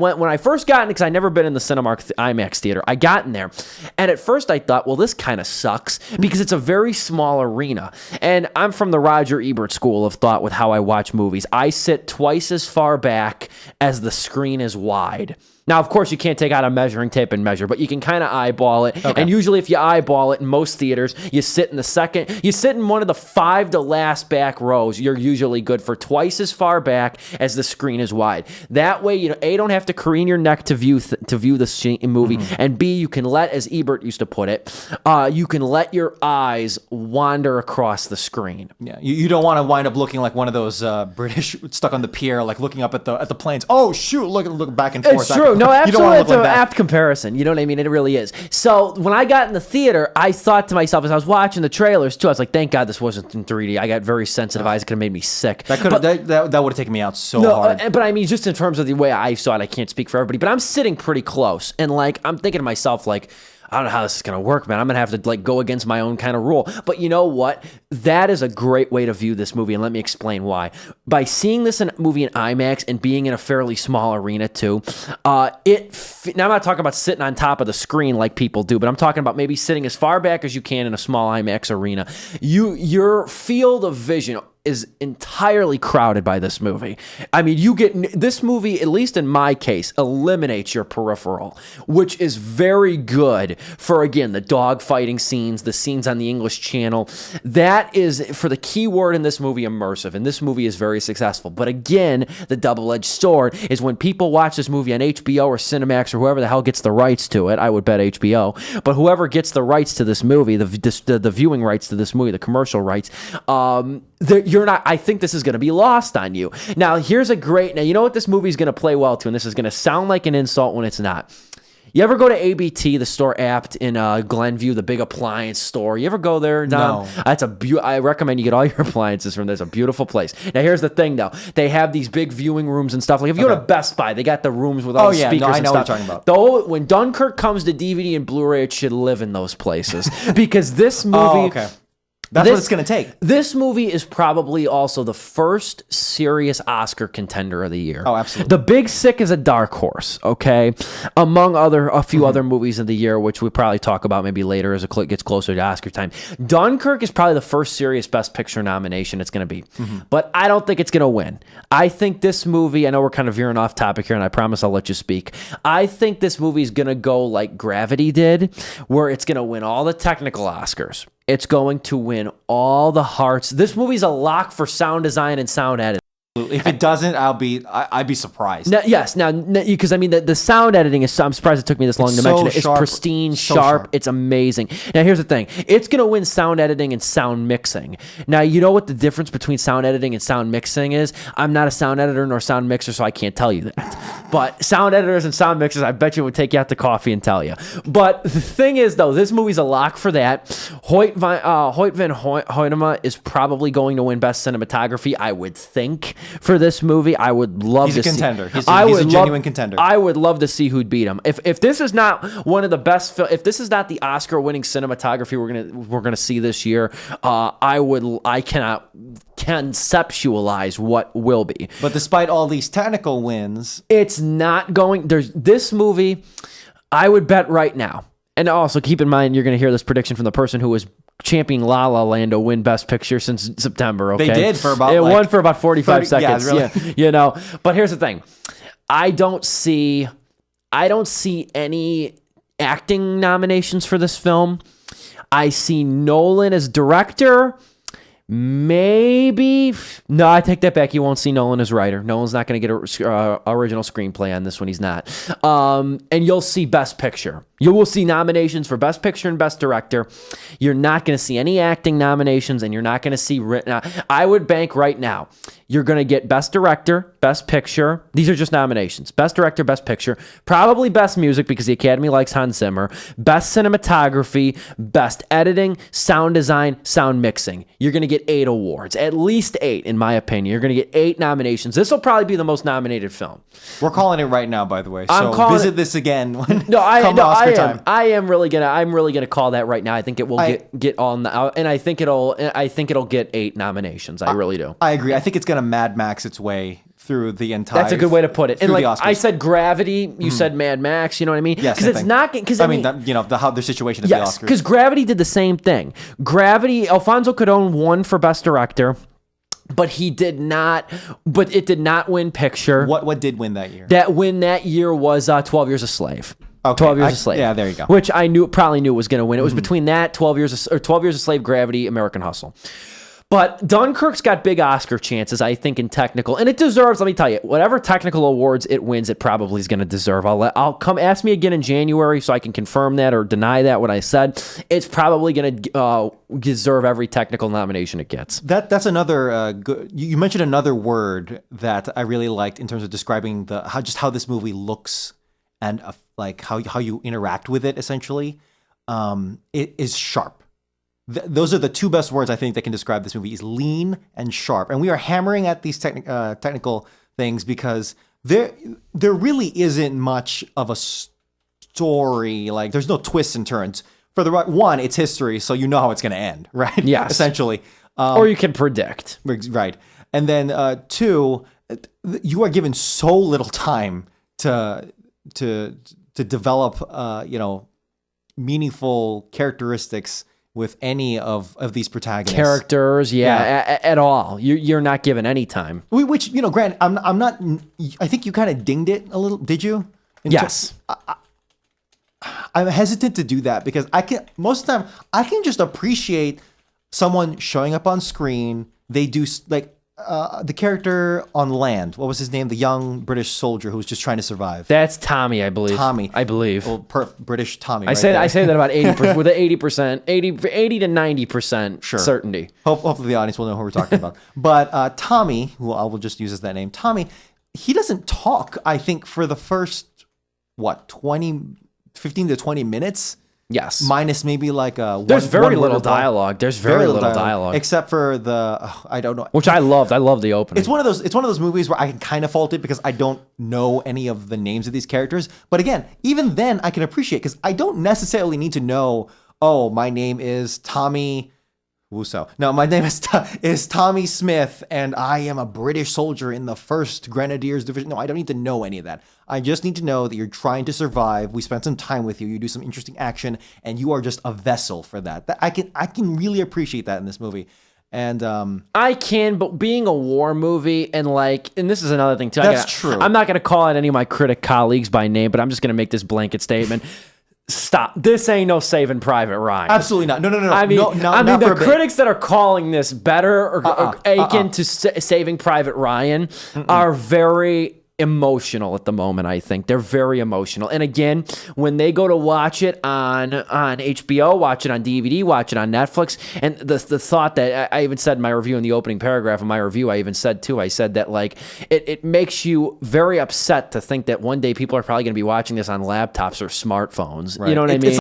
When I first got in, because I'd never been in the Cinemark IMAX theater, I got in there, and at first I thought, well, this kind of sucks, because it's a very small arena. And I'm from the Roger Ebert school of thought with how I watch movies. I sit twice as far back as the screen is wide. Now, of course, you can't take out a measuring tape and measure, but you can kind of eyeball it. Okay. And usually if you eyeball it in most theaters, you sit in one of the 5 to last back rows. You're usually good for twice as far back as the screen is wide. That way, A, don't have to careen your neck to view the movie, and B, you can let, as Ebert used to put it, you can let your eyes wander across the screen. Yeah, you don't want to wind up looking like one of those British stuck on the pier, like looking up at the planes. Oh, shoot, look back and forth. It's true. No, absolutely. It's an apt comparison. You know what I mean? It really is. So when I got in the theater, I thought to myself, as I was watching the trailers too, I was like, thank God this wasn't in 3D. I got very sensitive eyes. It could have made me sick. That would have taken me out so hard. But I mean, just in terms of the way I saw it, I can't speak for everybody, but I'm sitting pretty close. And I'm thinking to myself, I don't know how this is going to work, man. I'm going to have to go against my own kind of rule. But you know what? That is a great way to view this movie, and let me explain why. By seeing this movie in IMAX and being in a fairly small arena too, now I'm not talking about sitting on top of the screen like people do, but I'm talking about maybe sitting as far back as you can in a small IMAX arena. Your field of vision is entirely crowded by this movie. I mean, this movie, at least in my case, eliminates your peripheral, which is very good for, again, the dog fighting scenes, the scenes on the English Channel. That is, for the key word in this movie, immersive, and this movie is very successful. But again, the double-edged sword is when people watch this movie on HBO or Cinemax or whoever the hell gets the rights to it. I would bet HBO, but whoever gets the rights to this movie, the viewing rights to this movie, the commercial rights, I think this is going to be lost on you. Now, you know what this movie is going to play well to, and this is going to sound like an insult when it's not. You ever go to ABT, the store Apt in Glenview, the big appliance store? You ever go there, Dom? No. I recommend you get all your appliances from there. It's a beautiful place. Now, here's the thing, though. They have these big viewing rooms and stuff. Like, if you go to Best Buy, they got the rooms with all the speakers and stuff. I know what you're talking about. Though, when Dunkirk comes to DVD and Blu-ray, it should live in those places. Because this movie... Oh, okay. That's what it's going to take. This movie is probably also the first serious Oscar contender of the year. Oh, absolutely. The Big Sick is a dark horse, okay? Among a few other movies of the year, which we'll probably talk about maybe later as it gets closer to Oscar time. Dunkirk is probably the first serious Best Picture nomination it's going to be. But I don't think it's going to win. I think this movie, I know we're kind of veering off topic here, and I promise I'll let you speak. I think this movie is going to go like Gravity did, where it's going to win all the technical Oscars. It's going to win all the hearts. This movie's a lock for sound design and sound editing. If it doesn't, I'd be surprised. Now, because I mean, the sound editing is. I'm surprised it took me this long to mention it. It's pristine, sharp. It's amazing. Now, here's the thing: it's going to win sound editing and sound mixing. Now, you know what the difference between sound editing and sound mixing is? I'm not a sound editor nor sound mixer, so I can't tell you that. But sound editors and sound mixers, I bet you would take you out to coffee and tell you. But the thing is, though, this movie's a lock for that. Hoyt van Hoytema is probably going to win Best Cinematography, I would think. For this movie, I would love to see. He's a contender. He's a genuine contender. I would love to see who'd beat him. If this is not one of the best, if this is not the Oscar-winning cinematography we're gonna see this year, I cannot conceptualize what will be. But despite all these technical wins, it's not going. There's this movie. I would bet right now, and also keep in mind you're going to hear this prediction from the person who was championing La La Land to win Best Picture since September. Okay, they did for about won for about 45 seconds. Yeah, really. Yeah, But here's the thing: I don't see any acting nominations for this film. I see Nolan as director. Maybe. No, I take that back. You won't see Nolan as writer. Nolan's not going to get an original screenplay on this one. He's not. And you'll see Best Picture. You will see nominations for Best Picture and Best Director. You're not going to see any acting nominations, and you're not going to see written. I would bank right now. You're going to get Best Director, Best Picture. These are just nominations. Best Director, Best Picture. Probably Best Music because the Academy likes Hans Zimmer. Best Cinematography, Best Editing, Sound Design, Sound Mixing. You're going to get 8 awards. At least 8, in my opinion. You're going to get 8 nominations. This will probably be the most nominated film. We're calling it right now, by the way. So visit this again when time. I'm really gonna call that right now. I think it will get on the, and I think it'll get 8 nominations. I really do. I agree. I think it's gonna Mad Max its way through the entire. That's a good way to put it. And through like the Oscars. I said, Gravity. You said Mad Max. You know what I mean? Yes, Because same it's thing. not. Because I mean, how their situation at yes, the Oscars. because Gravity did the same thing. Gravity. Alfonso Cuarón won for Best Director, but he did not. But it did not win Picture. What did win that year? That year was 12 Years a Slave. Okay, 12 Years a Slave. Yeah, there you go. Which I probably knew was going to win. It was between that 12 Years a Slave, Gravity, American Hustle. But Dunkirk's got big Oscar chances, I think, in technical, and it deserves. Let me tell you, whatever technical awards it wins, it probably is going to deserve. I'll come ask me again in January so I can confirm that or deny that what I said. It's probably going to deserve every technical nomination it gets. That's another good. You mentioned another word that I really liked in terms of describing how this movie looks and like how you interact with it. Essentially, it is sharp. Those are the two best words I think that can describe this movie: is lean and sharp. And we are hammering at these technical things because there really isn't much of a story. Like there's no twists and turns. For the one, it's history, so you know how it's going to end, right? Yes. Essentially. Or you can predict. Right. And then two, you are given so little time to develop meaningful characteristics with any of these protagonists. Characters, at all. You're not given any time. Which, Grant, I'm not. I think you kind of dinged it a little. Did you? Yes. I'm hesitant to do that because most of the time I can just appreciate someone showing up on screen. They do like the character on land. What was his name? The young British soldier who was just trying to survive. That's Tommy, I believe. I believe. Well, British Tommy. I say that about 80% with an 80%, 80 to 90% certainty. Hopefully the audience will know who we're talking about. But Tommy, who I will just use as that name, Tommy, he doesn't talk. I think for the first 15 to 20 minutes. Yes. Minus maybe like there's very little dialogue. There's very little dialogue. Except for I don't know. Which I loved. I love the opening. It's one of those movies where I can kind of fault it because I don't know any of the names of these characters. But again, even then I can appreciate because I don't necessarily need to know, oh, my name is Tommy Wiseau. No, my name is Tommy Smith, and I am a British soldier in the 1st Grenadiers Division. No, I don't need to know any of that. I just need to know that you're trying to survive. We spent some time with you. You do some interesting action, and you are just a vessel for that. I can really appreciate that in this movie. And I can, but being a war movie and this is another thing too. That's true. I'm not going to call out any of my critic colleagues by name, but I'm just going to make this blanket statement. Stop. This ain't no Saving Private Ryan. Absolutely not. No. I mean, not the critics that are calling this better or akin to Saving Private Ryan are very emotional at the moment. I think they're very emotional. And again, when they go to watch it on HBO, watch it on DVD, watch it on Netflix, and the thought that I even said in my review in the opening paragraph of my review, I said that it makes you very upset to think that one day people are probably going to be watching this on laptops or smartphones. Right. You know what I mean?